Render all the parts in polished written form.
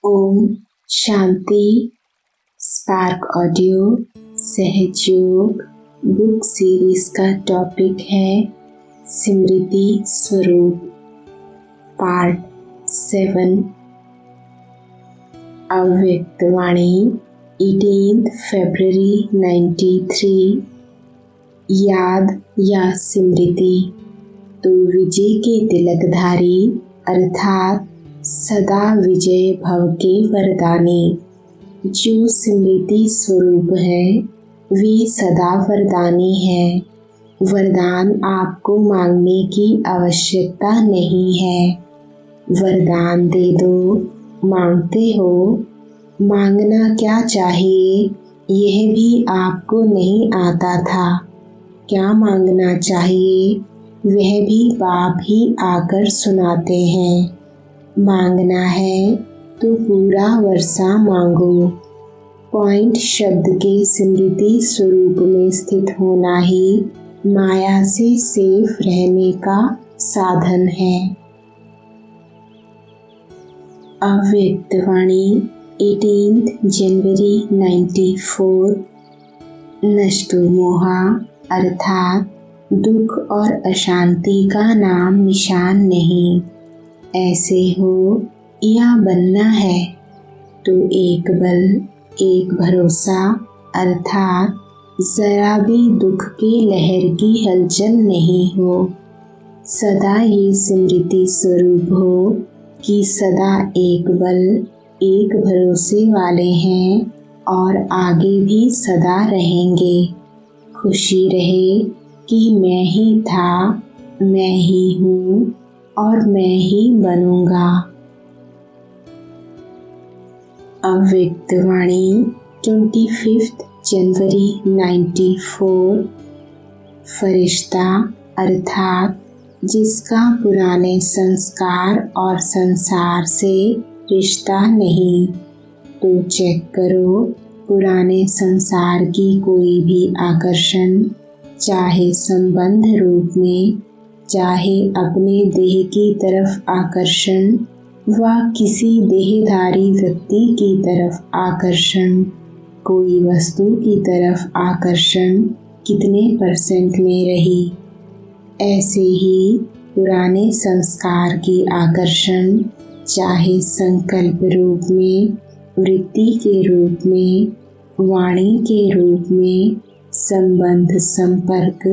Om Shanti. Spark audio सहयोग book series का topic है स्मृति स्वरूप, पार्ट 7। अव्यक्तवाणी 18 फरवरी 93। याद या स्मृति तो विजय के तिलकधारी अर्थात सदा विजय भव के वरदानी। जो स्मृति स्वरूप है वे सदा वरदानी है। वरदान आपको मांगने की आवश्यकता नहीं है। वरदान दे दो, मांगते हो। मांगना क्या चाहिए यह भी आपको नहीं आता था। क्या मांगना चाहिए वह भी बाप ही आकर सुनाते हैं। मांगना है तो पूरा वर्षा मांगो। पॉइंट शब्द के स्मृति स्वरूप में स्थित होना ही माया से सेफ रहने का साधन है। अव्यक्तवाणी 18 जनवरी 94। नष्टो मोहा अर्थात दुख और अशांति का नाम निशान नहीं। ऐसे हो या बनना है तो एक बल, एक भरोसा अर्थात जरा भी दुख के लहर की हलचल नहीं हो। सदा ये स्मृति स्वरूप हो कि सदा एक बल, एक भरोसे वाले हैं और आगे भी सदा रहेंगे। खुशी रहे कि मैं ही था, मैं ही हूँ और मैं ही बनूंगा। अव्यक्तवाणी 25 जनवरी 94। फरिश्ता अर्थात जिसका पुराने संस्कार और संसार से रिश्ता नहीं। तो चेक करो पुराने संसार की कोई भी आकर्षण, चाहे संबंध रूप में, चाहे अपने देह की तरफ आकर्षण व किसी देहधारी व्यक्ति की तरफ आकर्षण, कोई वस्तु की तरफ आकर्षण कितने % में रही। ऐसे ही पुराने संस्कार की आकर्षण, चाहे संकल्प रूप में, वृत्ति के रूप में, वाणी के रूप में, संबंध संपर्क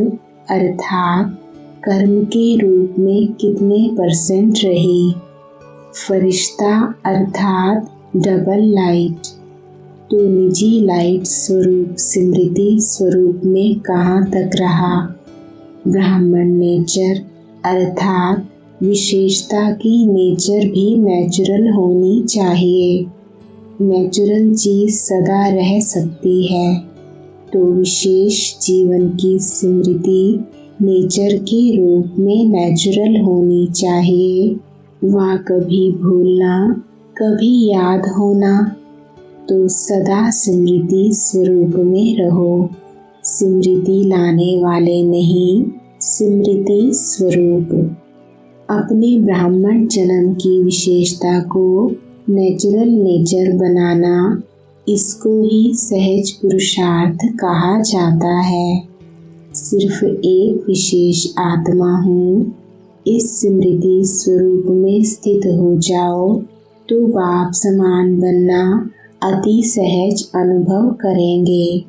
अर्थात कर्म के रूप में कितने % रही। फरिश्ता अर्थात डबल लाइट तो निजी लाइट स्वरूप स्मृति स्वरूप में कहाँ तक रहा। ब्राह्मण नेचर अर्थात विशेषता की नेचर भी नेचुरल होनी चाहिए। नेचुरल चीज सदा रह सकती है तो विशेष जीवन की स्मृति नेचर के रूप में नेचुरल होनी चाहिए। वह कभी भूलना, कभी याद होना। तो सदा स्मृति स्वरूप में रहो। स्मृति लाने वाले नहीं, स्मृति स्वरूप। अपने ब्राह्मण जन्म की विशेषता को नेचुरल नेचर बनाना, इसको ही सहज पुरुषार्थ कहा जाता है। सिर्फ एक विशेष आत्मा हूँ, इस स्मृति स्वरूप में स्थित हो जाओ तो बाप समान बनना अति सहज अनुभव करेंगे।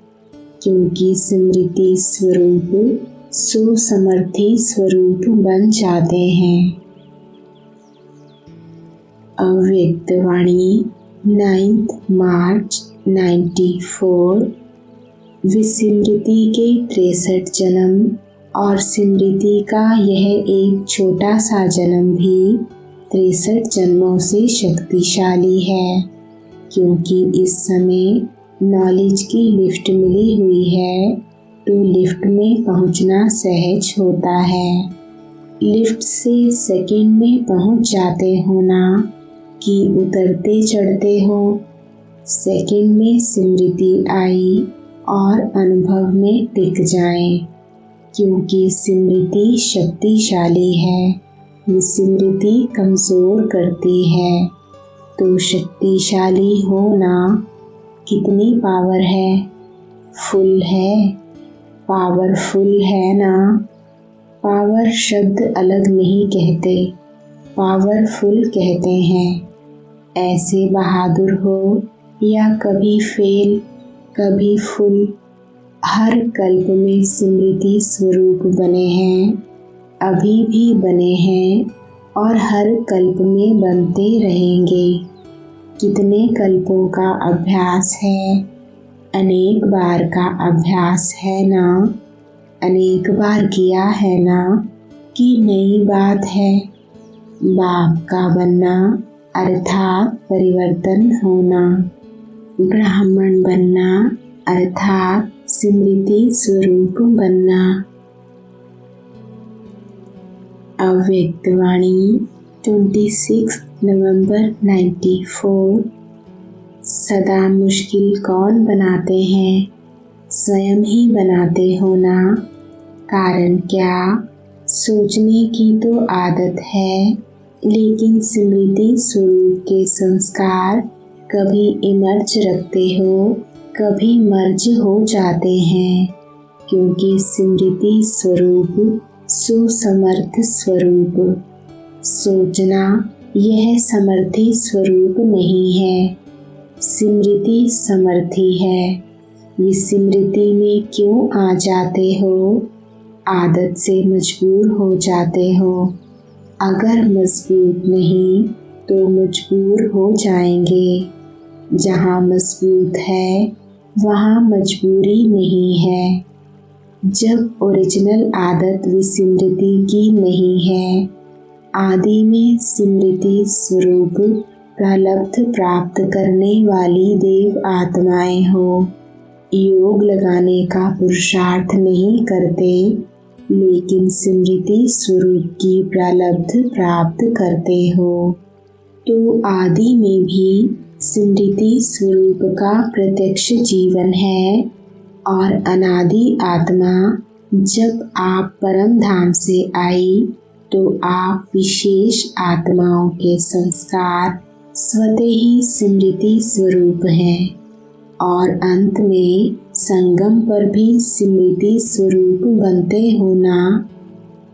क्योंकि स्मृति स्वरूप सुसमर्थी स्वरूप बन जाते हैं। अव्यक्तवाणी 9 मार्च 94। विस्मृति के 63 जन्म और स्मृति का यह एक छोटा सा जन्म भी 63 जन्मों से शक्तिशाली है। क्योंकि इस समय नॉलेज की लिफ्ट मिली हुई है तो लिफ्ट में पहुंचना सहज होता है। लिफ्ट से सेकंड में पहुंच जाते हो ना कि उतरते चढ़ते हो। सेकंड में स्मृति आई और अनुभव में टिक जाएं। क्योंकि स्मृति शक्तिशाली है, विस्मृति कमजोर करती है। तो शक्तिशाली होना कितनी पावर है, फुल है, पावरफुल है ना। पावर शब्द अलग नहीं कहते, पावरफुल कहते हैं। ऐसे बहादुर हो या कभी फेल, कभी फुल, हर कल्प में स्मृति स्वरूप बने हैं, अभी भी बने हैं और हर कल्प में बनते रहेंगे। कितने कल्पों का अभ्यास है, अनेक बार का अभ्यास है ना। अनेक बार किया है ना कि नई बात है। बाप का बनना अर्थात परिवर्तन होना, ब्राह्मण बनना अर्थात स्मृति स्वरूप बनना। अव्यक्त वाणी 26 नवंबर 94। सदा मुश्किल कौन बनाते हैं, स्वयं ही बनाते हो ना। कारण क्या, सोचने की तो आदत है, लेकिन स्मृति स्वरूप के संस्कार कभी इमर्ज रखते हो, कभी मर्ज हो जाते हैं, क्योंकि स्मृति स्वरूप सुसमर्थ स्वरूप। सोचना यह समर्थी स्वरूप नहीं है, स्मृति समर्थी है। विस्मृति में क्यों आ जाते हो, आदत से मजबूर हो जाते हो। अगर मजबूत नहीं तो मजबूर हो जाएंगे। जहाँ मजबूत है वहाँ मजबूरी नहीं है। जब ओरिजिनल आदत विस्मृति की नहीं है, आदि में स्मृति स्वरूप प्रलब्ध प्राप्त करने वाली देव आत्माएं हो, योग लगाने का पुरुषार्थ नहीं करते, लेकिन स्मृति स्वरूप की प्रलब्ध प्राप्त करते हो, तो आदि में भी स्मृति स्वरूप का प्रत्यक्ष जीवन है। और अनादि आत्मा जब आप परम धाम से आई तो आप विशेष आत्माओं के संस्कार स्वतः ही स्मृति स्वरूप हैं और अंत में संगम पर भी स्मृति स्वरूप बनते हो ना।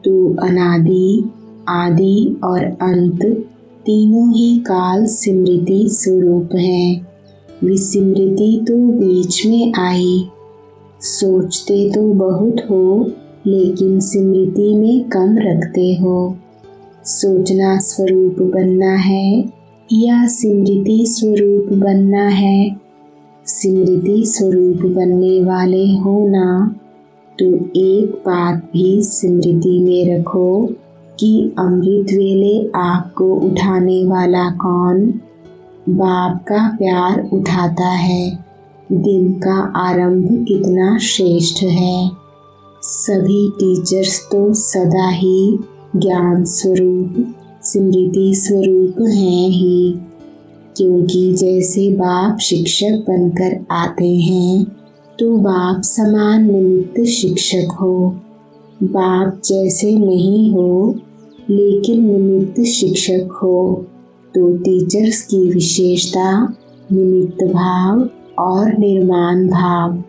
तो अनादि, आदि और अंत तीनों ही काल स्मृति स्वरूप हैं। विस्मृति तो बीच में आई। सोचते तो बहुत हो, लेकिन स्मृति में कम रखते हो। सोचना स्वरूप बनना है या स्मृति स्वरूप बनना है। स्मृति स्वरूप बनने वाले हो ना, तो एक बात भी स्मृति में रखो कि अमृत वेले आपको उठाने वाला कौन, बाप का प्यार उठाता है। दिन का आरंभ कितना श्रेष्ठ है। सभी टीचर्स तो सदा ही ज्ञान स्वरूप, स्मृति स्वरूप हैं ही, क्योंकि जैसे बाप शिक्षक बनकर आते हैं तो बाप समान निमित्त शिक्षक हो। बाप जैसे नहीं हो, लेकिन निमित्त शिक्षक हो, तो टीचर्स की विशेषता निमित्त भाव और निर्माण भाव।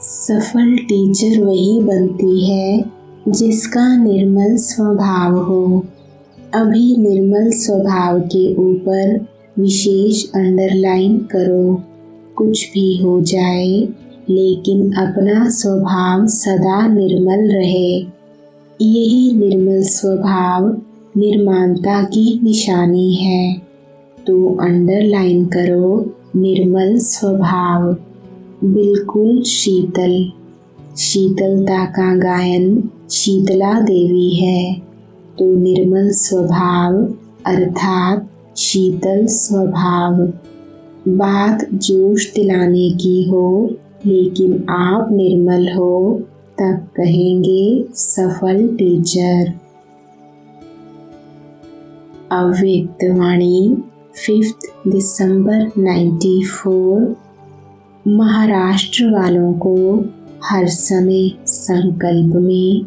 सफल टीचर वही बनती है जिसका निर्मल स्वभाव हो। अभी निर्मल स्वभाव के ऊपर विशेष अंडरलाइन करो। कुछ भी हो जाए, लेकिन अपना स्वभाव सदा निर्मल रहे। यही निर्मल स्वभाव निर्माणता की निशानी है। तो अंडरलाइन करो निर्मल स्वभाव। बिल्कुल शीतल। शीतलता का गायन शीतला देवी है। तो निर्मल स्वभाव अर्थात शीतल स्वभाव। बात जोश दिलाने की हो, लेकिन आप निर्मल हो, तब कहेंगे सफल टीचर। अव्यक्त वाणी 5 दिसंबर 94। महाराष्ट्र वालों को हर समय संकल्प में,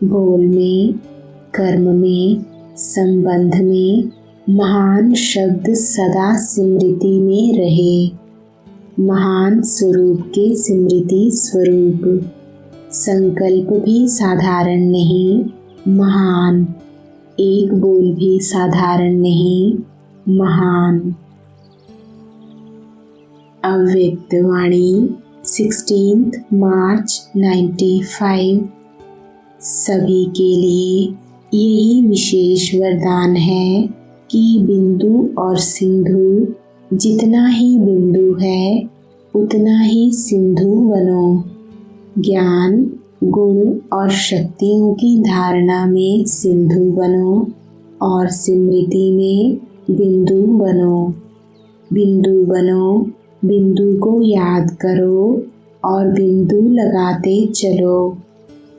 बोल में, कर्म में, संबंध में महान शब्द सदा स्मृति में रहे। महान स्वरूप के स्मृति स्वरूप। संकल्प भी साधारण नहीं, महान। एक बोल भी साधारण नहीं, महान। अव्यक्त वाणी 16 मार्च 95। सभी के लिए यही विशेष वरदान है कि बिंदु और सिंधु जितना ही बिंदु है उतना ही सिंधु बनो। ज्ञान, गुण और शक्तियों की धारणा में सिंधु बनो और स्मृति में बिंदु बनो। बिंदु बनो, बिंदु को याद करो और बिंदु लगाते चलो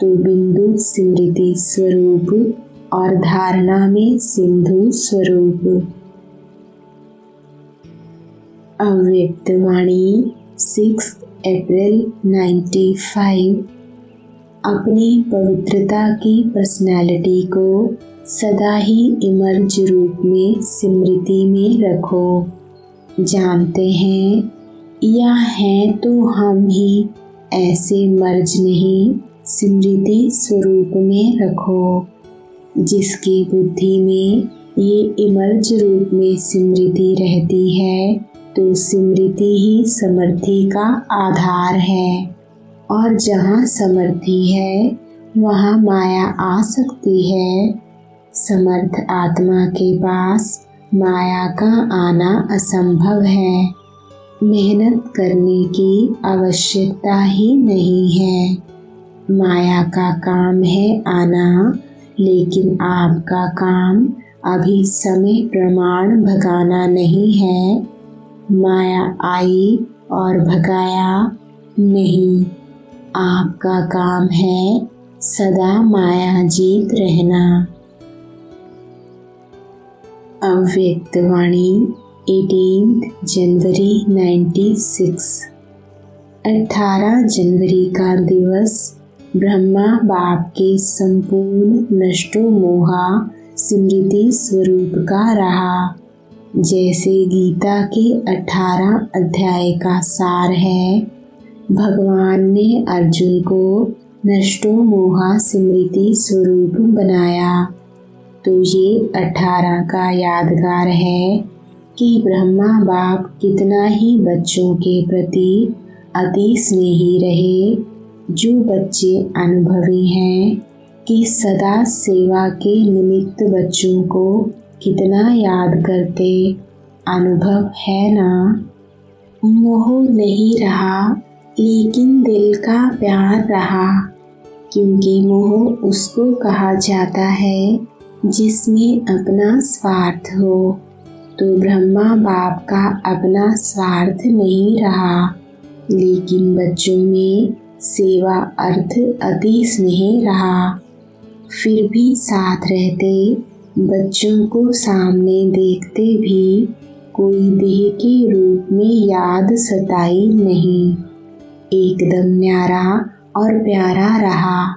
तो बिंदु स्मृति स्वरूप और धारणा में सिंधु स्वरूप। अव्यक्त वाणी 6 अप्रैल 95। अपनी पवित्रता की पर्सनैलिटी को सदा ही इमर्ज रूप में स्मृति में रखो। जानते हैं या हैं तो हम ही, ऐसे मर्ज नहीं, स्मृति स्वरूप में रखो। जिसकी बुद्धि में ये इमर्ज रूप में स्मृति रहती है तो स्मृति ही समर्थि का आधार है, और जहाँ समर्थि है वहाँ माया आ सकती है। समर्थ आत्मा के पास माया का आना असंभव है। मेहनत करने की आवश्यकता ही नहीं है। माया का काम है आना, लेकिन आपका काम अभी समय प्रमाण भगाना नहीं है। माया आई और भगाया नहीं। आपका काम है सदा माया जीत रहना। अव्यक्त वाणी 18 जनवरी 96। 18 जनवरी का दिवस ब्रह्मा बाप के संपूर्ण नष्टो मोहा स्मृति स्वरूप का रहा। जैसे गीता के 18 अध्याय का सार है, भगवान ने अर्जुन को नष्टो मोहा स्मृति स्वरूप बनाया। तो ये 18 का यादगार है कि ब्रह्मा बाप कितना ही बच्चों के प्रति अति स्नेही रहे। जो बच्चे अनुभवी हैं कि सदा सेवा के निमित्त बच्चों को कितना याद करते, अनुभव है ना। मोह नहीं रहा लेकिन दिल का प्यार रहा, क्योंकि मोह उसको कहा जाता है जिसमें अपना स्वार्थ हो। तो ब्रह्मा बाप का अपना स्वार्थ नहीं रहा, लेकिन बच्चों में सेवा अर्थ अति स्नेह रहा। फिर भी साथ रहते, बच्चों को सामने देखते भी कोई देह के रूप में याद सताई नहीं। एकदम न्यारा और प्यारा रहा।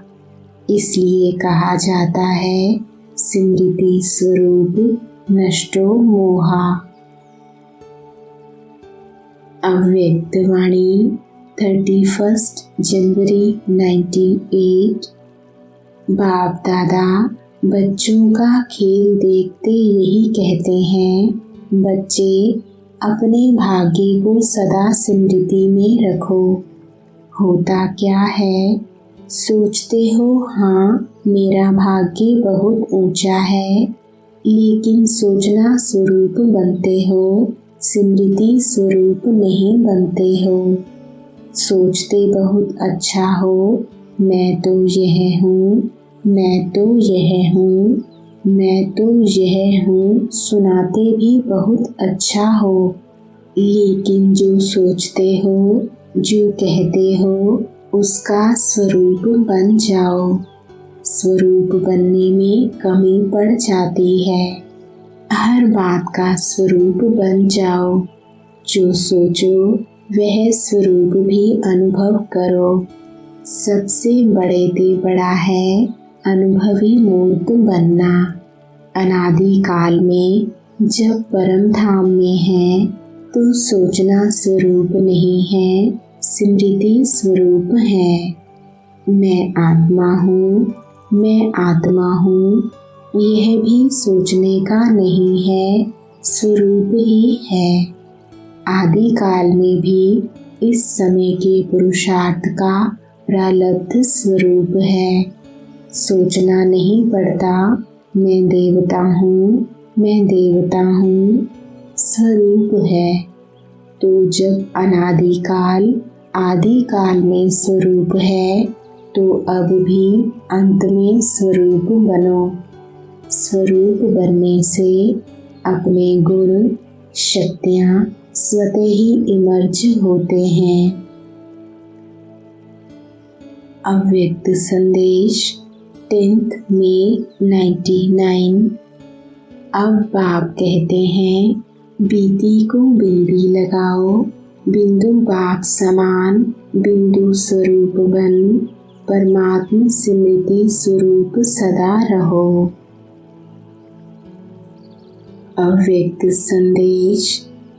इसलिए कहा जाता है स्मृति स्वरूप नष्टो मोहा। अव्यक्त वाणी 31 जनवरी 98। बाप दादा बच्चों का खेल देखते यही कहते हैं, बच्चे अपने भाग्य को सदा स्मृति में रखो। होता क्या है, सोचते हो हाँ मेरा भाग्य बहुत ऊंचा है, लेकिन सोचना स्वरूप बनते हो, स्मृति स्वरूप नहीं बनते हो। सोचते बहुत अच्छा हो, मैं तो यह हूँ, मैं तो यह हूँ, मैं तो यह हूँ, सुनाते भी बहुत अच्छा हो। लेकिन जो सोचते हो, जो कहते हो, उसका स्वरूप बन जाओ। स्वरूप बनने में कमी पड़ जाती है। हर बात का स्वरूप बन जाओ। जो सोचो वह स्वरूप भी अनुभव करो। सबसे बड़े से बड़ा है अनुभवी मूर्त बनना। अनादि काल में जब परम धाम में है तो सोचना स्वरूप नहीं है, स्मृति स्वरूप है। मैं आत्मा हूँ, मैं आत्मा हूँ, यह भी सोचने का नहीं है, स्वरूप ही है। आदि काल में भी इस समय के पुरुषार्थ का प्रारब्ध स्वरूप है। सोचना नहीं पड़ता मैं देवता हूँ, मैं देवता हूँ, स्वरूप है। तो जब अनादिकाल आदिकाल में स्वरूप है तो अब भी अंत में स्वरूप बनो। स्वरूप बनने से अपने गुण शक्तियाँ स्वतः ही इमर्ज होते हैं। अव्यक्त संदेश 10 मई 99। अब बाप कहते हैं, बीती को बिंदी लगाओ, बिंदु बाप समान बिंदु स्वरूप बन परमात्म स्मृति स्वरूप सदा रहो। अव्यक्त संदेश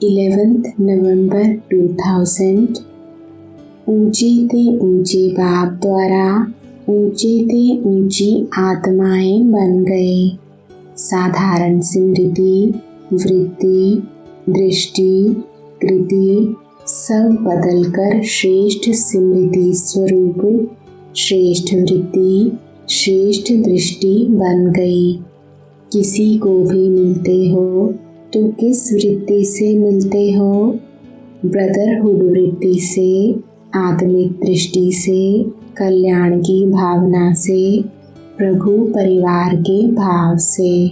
11 नवंबर 2000। ऊंचे ते ऊंचे बाप द्वारा ऊंचे ते ऊंची आत्माएं बन गए। साधारण स्मृति, वृत्ति, दृष्टि, कृति सब बदलकर श्रेष्ठ स्मृति स्वरूप, श्रेष्ठ वृत्ति, श्रेष्ठ दृष्टि बन गई। किसी को भी मिलते हो तो किस वृत्ति से मिलते हो? ब्रदरहुड वृत्ति से, आत्मिक दृष्टि से, कल्याण की भावना से, प्रभु परिवार के भाव से।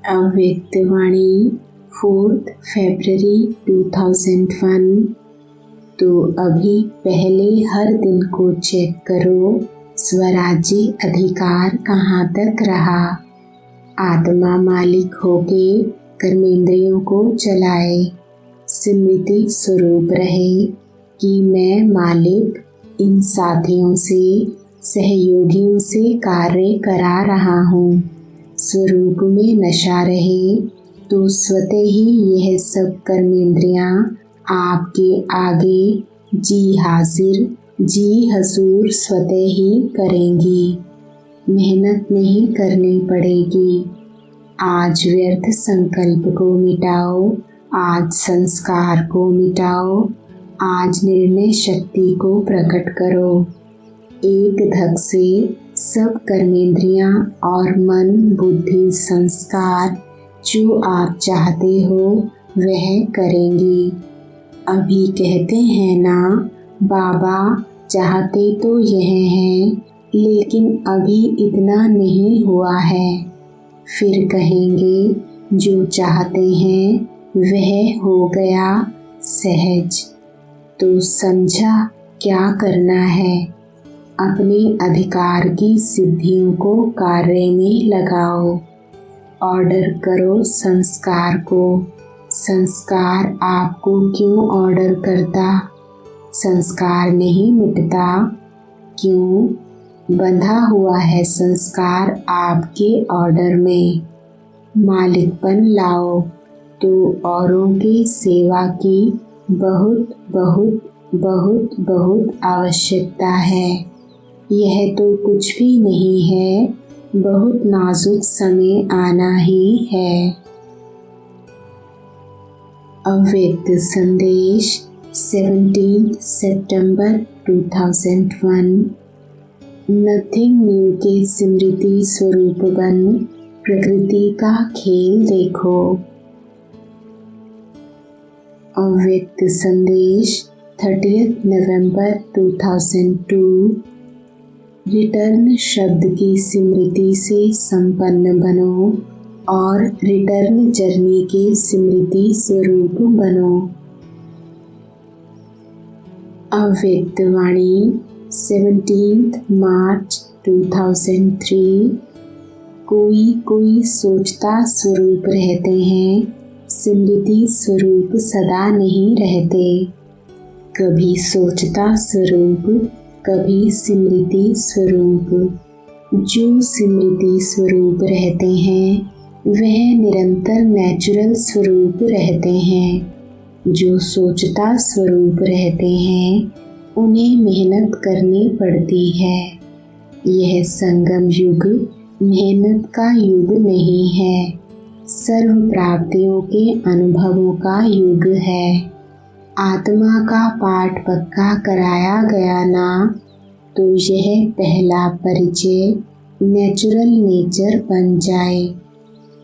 अव्यक्त वाणी 4 फरवरी 2001। तो अभी पहले हर दिन को चेक करो, स्वराज्य अधिकार कहाँ तक रहा। आत्मा मालिक होके कर्मेंद्रियों को चलाए, स्मृति स्वरूप रहे कि मैं मालिक इन साथियों से, सहयोगियों से कार्य करा रहा हूँ। स्वरूप में नशा रहे तो स्वतः ही यह सब कर्मेंद्रियाँ आपके आगे जी हाजिर जी हजूर स्वतः ही करेंगी। मेहनत नहीं करनी पड़ेगी। आज व्यर्थ संकल्प को मिटाओ, आज संस्कार को मिटाओ, आज निर्णय शक्ति को प्रकट करो। एक धक से सब कर्मेंद्रियाँ और मन बुद्धि संस्कार जो आप चाहते हो वह करेंगी। अभी कहते हैं ना, बाबा चाहते तो यह हैं लेकिन अभी इतना नहीं हुआ है। फिर कहेंगे जो चाहते हैं वह हो गया सहज। तो समझा क्या करना है? अपने अधिकार की सिद्धियों को कार्य में लगाओ। ऑर्डर करो संस्कार को। संस्कार आपको क्यों ऑर्डर करता? संस्कार नहीं मिटता। क्यों? बंधा हुआ है संस्कार आपके ऑर्डर में। मालिकपन लाओ तो औरों की सेवा की बहुत बहुत बहुत बहुत आवश्यकता है। यह तो कुछ भी नहीं है, बहुत नाजुक समय आना ही है। अव्यक्त संदेश 17 सितंबर 2001। नथिंग न्यू के स्मृति स्वरूप बन प्रकृति का खेल देखो। अव्यक्त संदेश 30 नवंबर 2002। रिटर्न शब्द की स्मृति से संपन्न बनो और रिटर्न जर्नी के स्मृति स्वरूप बनो। अव्यक्त वाणी 17 मार्च 2003। कोई कोई सोचता स्वरूप रहते हैं, स्मृति स्वरूप सदा नहीं रहते। कभी सोचता स्वरूप, कभी स्मृति स्वरूप। जो स्मृति स्वरूप रहते हैं वह निरंतर नेचुरल स्वरूप रहते हैं। जो सोचता स्वरूप रहते हैं उन्हें मेहनत करनी पड़ती है। यह संगम युग मेहनत का युग नहीं है, सर्व प्राप्तियों के अनुभवों का युग है। आत्मा का पाठ पक्का कराया गया ना तो यह पहला परिचय नेचुरल नेचर बन जाए।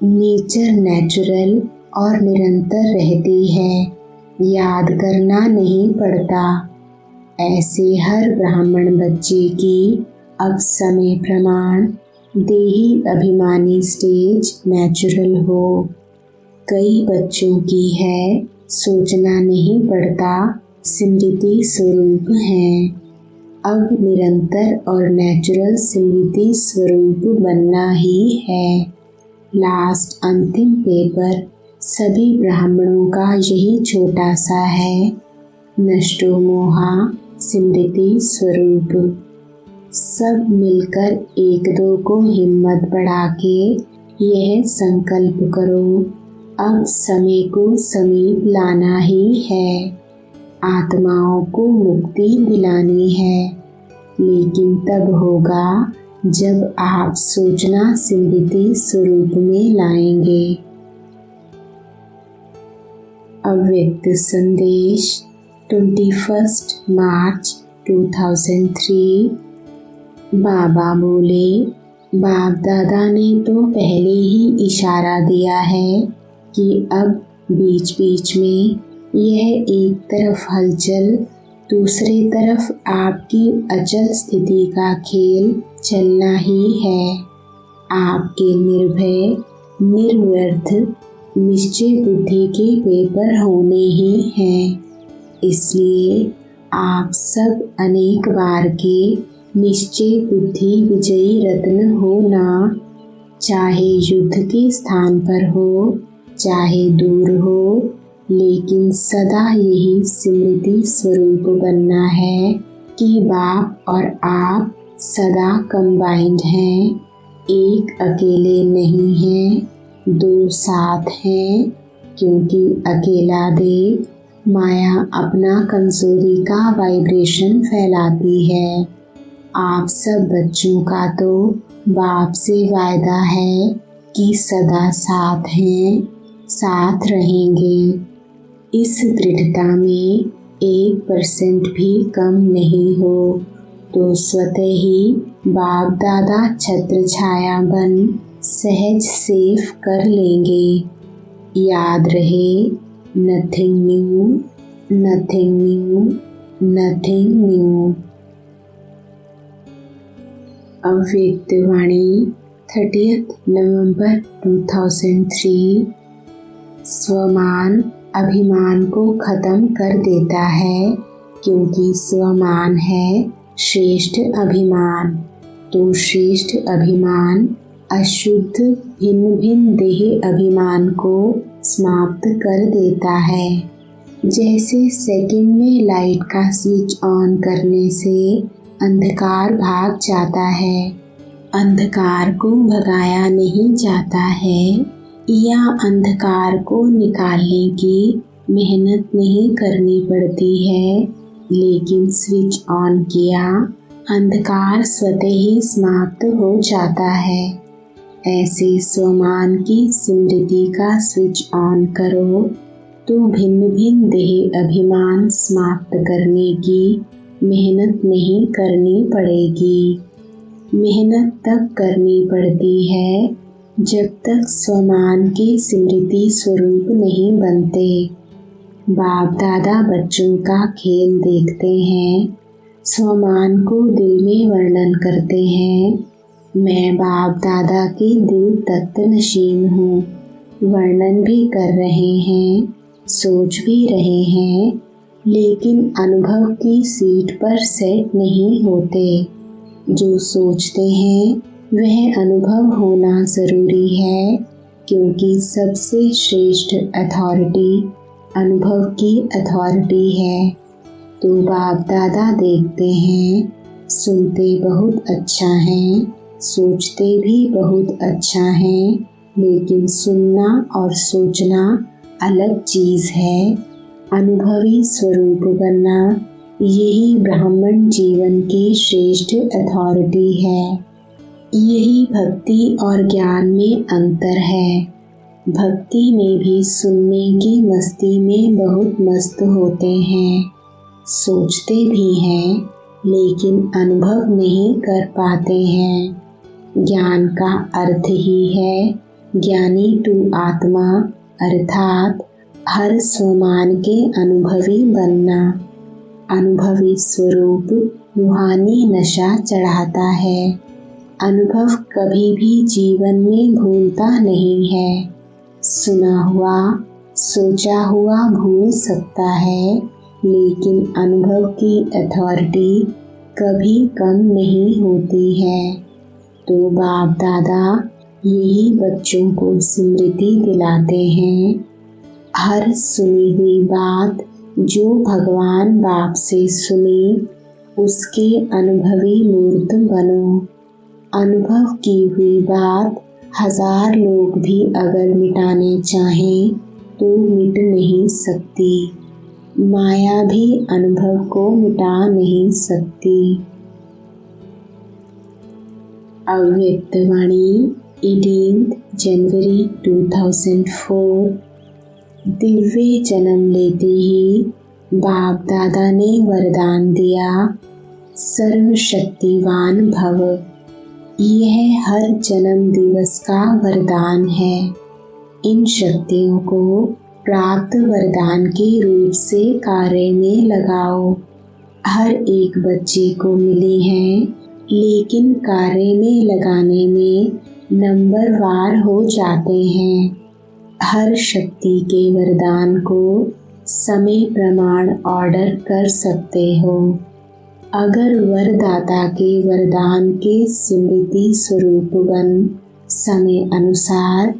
नेचर नेचुरल और निरंतर रहती है, याद करना नहीं पड़ता। ऐसे हर ब्राह्मण बच्चे की अब समय प्रमाण देही अभिमानी स्टेज नेचुरल हो। कई बच्चों की है सोचना नहीं पड़ता, स्मृति स्वरूप हैं। अब निरंतर और नेचुरल स्मृति स्वरूप बनना ही है। लास्ट अंतिम पेपर सभी ब्राह्मणों का यही छोटा सा है, नष्टो मोहा स्मृति स्वरूप। सब मिलकर एक दो को हिम्मत बढ़ा के यह संकल्प करो, अब समय को समीप लाना ही है। आत्माओं को मुक्ति दिलानी है, लेकिन तब होगा जब आप सोचना स्मृति स्वरूप में लाएंगे। अव्यक्त संदेश 21 मार्च 2003। बाबा बोले, बाप दादा ने तो पहले ही इशारा दिया है कि अब बीच बीच में यह एक तरफ हलचल, दूसरी तरफ आपकी अचल स्थिति का खेल चलना ही है। आपके निर्भय निर्व्यर्थ निश्चय बुद्धि के पेपर होने ही हैं। इसलिए आप सब अनेक बार के निश्चय बुद्धि विजयी रत्न हो ना, चाहे युद्ध के स्थान पर हो चाहे दूर हो, लेकिन सदा यही स्मृति स्वरूप बनना है कि बाप और आप सदा कंबाइंड हैं, एक अकेले नहीं हैं, दो साथ हैं। क्योंकि अकेला देख माया अपना कमजोरी का वाइब्रेशन फैलाती है। आप सब बच्चों का तो बाप से वायदा है कि सदा साथ हैं, साथ रहेंगे। इस दृढ़ता में 1% भी कम नहीं हो तो स्वतः ही बाप दादा छत्र छाया बन सहज सेफ कर लेंगे। याद रहे, nothing new, nothing new, nothing new. अव्यक्त वाणी 30 नवंबर 2003। स्वमान अभिमान को खत्म कर देता है, क्योंकि स्वमान है श्रेष्ठ अभिमान। तो श्रेष्ठ अभिमान अशुद्ध भिन्न भिन्न देह अभिमान को समाप्त कर देता है। जैसे सेकंड में लाइट का स्विच ऑन करने से अंधकार भाग जाता है, अंधकार को भगाया नहीं जाता है या अंधकार को निकालने की मेहनत नहीं करनी पड़ती है, लेकिन स्विच ऑन किया अंधकार स्वतः ही समाप्त हो जाता है। ऐसे स्वमान की स्मृति का स्विच ऑन करो तो भिन्न भिन्न देह अभिमान समाप्त करने की मेहनत नहीं करनी पड़ेगी। मेहनत तब करनी पड़ती है जब तक स्वमान के स्मृति स्वरूप नहीं बनते। बाप दादा बच्चों का खेल देखते हैं, स्वमान को दिल में वर्णन करते हैं, मैं बाप दादा के दिल तत्व नशीन हूँ। वर्णन भी कर रहे हैं, सोच भी रहे हैं, लेकिन अनुभव की सीट पर सेट नहीं होते। जो सोचते हैं वह अनुभव होना ज़रूरी है, क्योंकि सबसे श्रेष्ठ अथॉरिटी अनुभव की अथॉरिटी है। तो बाप दादा देखते हैं, सुनते बहुत अच्छा हैं, सोचते भी बहुत अच्छा हैं, लेकिन सुनना और सोचना अलग चीज है। अनुभवी स्वरूप बनना यही ब्राह्मण जीवन की श्रेष्ठ अथॉरिटी है। यही भक्ति और ज्ञान में अंतर है। भक्ति में भी सुनने की मस्ती में बहुत मस्त होते हैं, सोचते भी हैं, लेकिन अनुभव नहीं कर पाते हैं। ज्ञान का अर्थ ही है ज्ञानी टू आत्मा, अर्थात हर स्वमान के अनुभवी बनना। अनुभवी स्वरूप रूहानी नशा चढ़ाता है। अनुभव कभी भी जीवन में भूलता नहीं है। सुना हुआ, सोचा हुआ भूल सकता है, लेकिन अनुभव की अथॉरिटी कभी कम नहीं होती है। तो बाप दादा यही बच्चों को स्मृति दिलाते हैं। हर सुनी हुई बात जो भगवान बाप से सुनी, उसके अनुभवी मूर्त बनो। अनुभव की हुई बात 1000 लोग भी अगर मिटाने चाहें तो मिट नहीं सकती। माया भी अनुभव को मिटा नहीं सकती। अव्यक्त वाणी 18 जनवरी 2004। दिव्य जन्म लेते ही बाप दादा ने वरदान दिया, सर्वशक्तिवान भव। यह हर जन्म दिवस का वरदान है। इन शक्तियों को प्राप्त वरदान के रूप से कार्य में लगाओ। हर एक बच्चे को मिली हैं, लेकिन कार्य में लगाने में नंबरवार हो जाते हैं। हर शक्ति के वरदान को समय प्रमाण ऑर्डर कर सकते हो। अगर वरदाता के वरदान के स्मृति स्वरूप बन समय अनुसार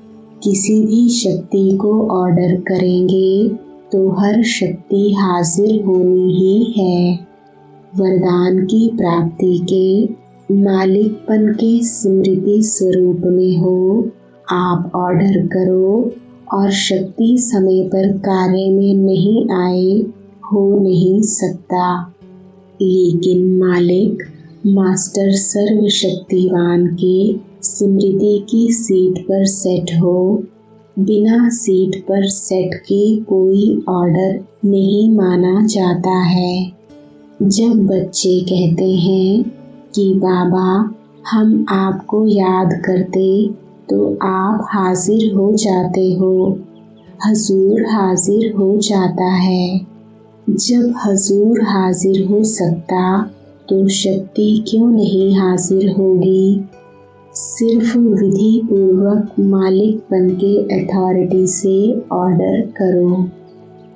किसी भी शक्ति को ऑर्डर करेंगे तो हर शक्ति हाजिर होनी ही है। वरदान की प्राप्ति के मालिकपन के स्मृति स्वरूप में हो। आप ऑर्डर करो और शक्ति समय पर कार्य में नहीं आए, हो नहीं सकता। लेकिन मालिक मास्टर सर्वशक्तिवान के स्मृति की सीट पर सेट हो। बिना सीट पर सेट के कोई ऑर्डर नहीं माना जाता है। जब बच्चे कहते हैं कि बाबा हम आपको याद करते तो आप हाजिर हो जाते हो, हजूर हाजिर हो जाता है। जब हजूर हाजिर हो सकता तो शक्ति क्यों नहीं हाजिर होगी। सिर्फ विधि पूर्वक मालिकपन के अथॉरिटी से ऑर्डर करो।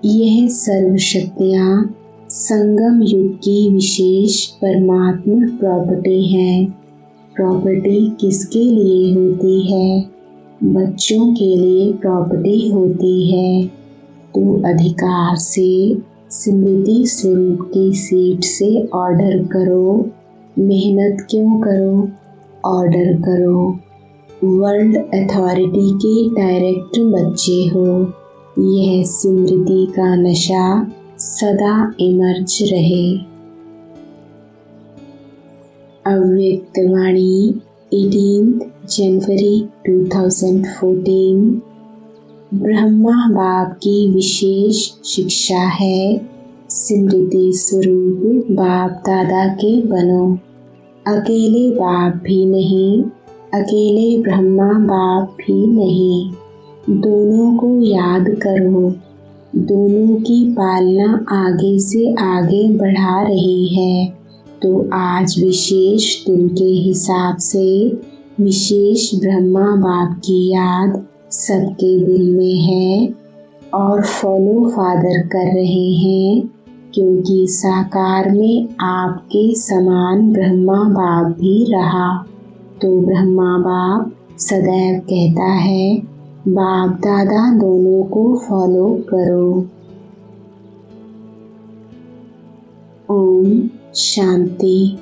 यह सर्व शक्तियाँ संगम युग की विशेष परमात्मा प्रॉपर्टी हैं। प्रॉपर्टी किसके लिए होती है? बच्चों के लिए प्रॉपर्टी होती है। तो अधिकार से स्मृति स्वरूप की सीट से ऑर्डर करो। मेहनत क्यों करो? ऑर्डर करो। वर्ल्ड अथॉरिटी के डायरेक्ट बच्चे हो। यह स्मृति का नशा सदा इमर्ज रहे। अव्यक्त वाणी 18 जनवरी 2014। ब्रह्मा बाप की विशेष शिक्षा है, स्मृति स्वरूप बाप दादा के बनो। अकेले बाप भी नहीं, अकेले ब्रह्मा बाप भी नहीं, दोनों को याद करो। दोनों की पालना आगे से आगे बढ़ा रही है। तो आज विशेष दिन के हिसाब से विशेष ब्रह्मा बाप की याद सबके दिल में है और फॉलो फादर कर रहे हैं, क्योंकि साकार में आपके समान ब्रह्मा बाप भी रहा। तो ब्रह्मा बाप सदैव कहता है बाप दादा दोनों को फॉलो करो। ओम शांति।